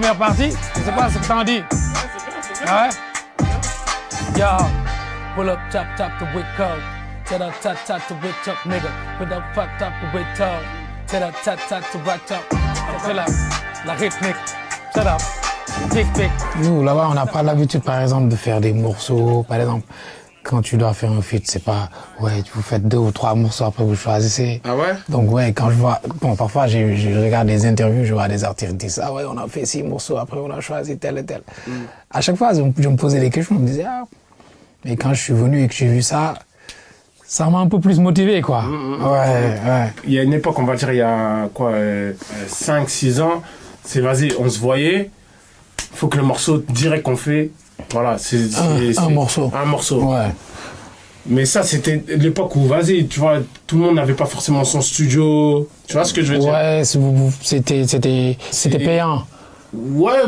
Première partie, je sais pas ce que t'en dis. Ah ouais? Yo, pull up, chop, chop the wick code. Set up, chop, chop the wick chop, nigga. Put up, fuck, chop the wick toe. Set up, chop, chop the rock chop. C'est la rythmique. Set up, tic, tic. Nous, là-bas, on n'a pas l'habitude, par exemple, de faire des morceaux. Par exemple, quand tu dois faire un feat, c'est pas, ouais, vous faites 2 ou 3 morceaux, après vous choisissez. Ah ouais? Donc, ouais, quand je vois, bon, parfois, je regarde des interviews, je vois des artistes qui disent, ah ouais, on a fait 6 morceaux, après on a choisi tel et tel. À chaque fois, je me posais des questions, je me disais, ah, mais quand je suis venu et que j'ai vu ça, ça m'a un peu plus motivé, quoi. Ouais. Il y a une époque, on va dire, il y a quoi, 5-6 ans, c'est vas-y, on se voyait, faut que le morceau direct qu'on fait, voilà, c'est un morceau. Un morceau. Ouais. Mais ça, c'était l'époque où, vas-y, tu vois, tout le monde n'avait pas forcément son studio. Tu vois ce que je veux dire? Ouais, c'était payant. Ouais,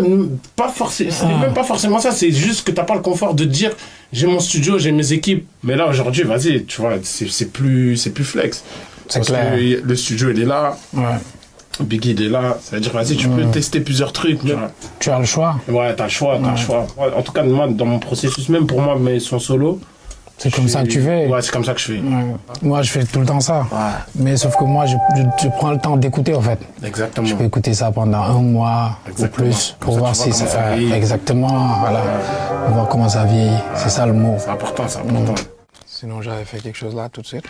pas forcément. C'était même pas forcément ça. C'est juste que t'as pas le confort de dire j'ai mon studio, j'ai mes équipes. Mais là, aujourd'hui, vas-y, tu vois, c'est plus flex. C'est Parce clair. que le studio, il est là. Ouais. Biggie, il est là. Ça veut dire, vas-y, tu peux tester plusieurs trucs. Tu vois. Tu as le choix. Ouais, t'as le choix, t'as le choix. Ouais, en tout cas, moi, dans mon processus, même pour moi, mais son solo. C'est comme ça que tu fais. Ouais, c'est comme ça que je fais. Ouais. Moi, je fais tout le temps ça. Ouais. Mais sauf que moi, je prends le temps d'écouter, en fait. Exactement. Je peux écouter ça pendant 1 mois Exactement. ou plus Comme pour ça, voir tu vois si comment ça ça vieillit. exactement, voilà, pour voir comment ça vieillit. C'est ça le mot. C'est important, c'est important. Sinon, j'avais fait quelque chose là tout de suite.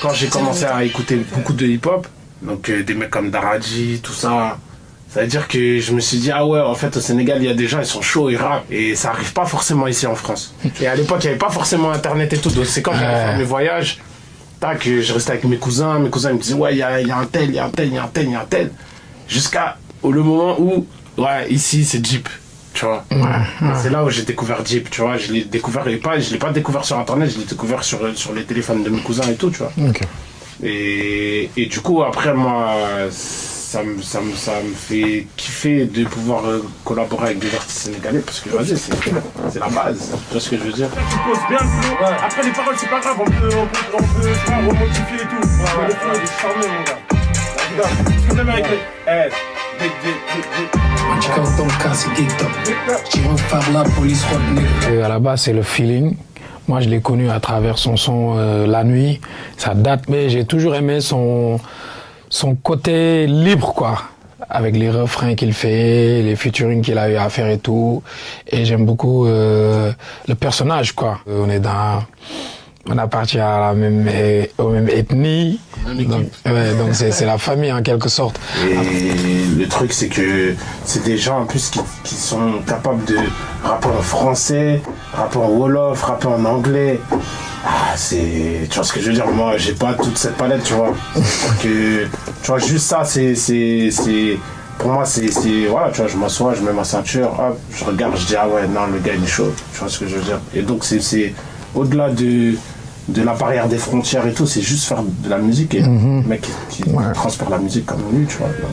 Quand j'ai commencé à écouter beaucoup de hip-hop, donc des mecs comme Daraji, tout ça, ça veut dire que je me suis dit, ah ouais, en fait, au Sénégal, il y a des gens, ils sont chauds, ils rappent, et ça arrive pas forcément ici en France. Et à l'époque, il n'y avait pas forcément Internet et tout, donc c'est quand j'allais faire mes voyages, tac, je restais avec mes cousins ils me disaient, ouais, il y a un tel, il y a un tel, il y a un tel, il y a un tel, jusqu'à le moment où, ouais, ici, c'est Jeep. Tu vois, c'est là où j'ai découvert Jeep, tu vois, je l'ai découvert je l'ai pas découvert sur internet, je l'ai découvert sur les téléphones de mes cousins et tout, tu vois. Okay. Et du coup après moi ça me fait kiffer de pouvoir collaborer avec des artistes sénégalais parce que vas-y c'est la base, tu vois ce que je veux dire. Tu poses bien le flow, après les paroles c'est pas grave, on peut remodifier et tout. Le flow il est charmé mon gars. Parce que même avec les... À la base, c'est le feeling. Moi, je l'ai connu à travers son son La Nuit. Ça date, mais j'ai toujours aimé son côté libre, quoi. Avec les refrains qu'il fait, les featuring qu'il a eu à faire et tout. Et j'aime beaucoup le personnage, quoi. On appartient à aux mêmes ethnies. Donc c'est la famille en quelque sorte. Et le truc c'est que c'est des gens en plus qui sont capables de rapper en français, rapper en wolof, rapper en anglais. Ah, tu vois ce que je veux dire, moi j'ai pas toute cette palette, tu vois. Que tu vois juste ça c'est pour moi c'est voilà, tu vois, je m'assois, je mets ma ceinture, hop, je regarde, je dis ah ouais non le gars il est chaud, tu vois ce que je veux dire. Et donc c'est au-delà de la barrière des frontières et tout, c'est juste faire de la musique et le mec qui transpire la musique comme lui, tu vois. Donc.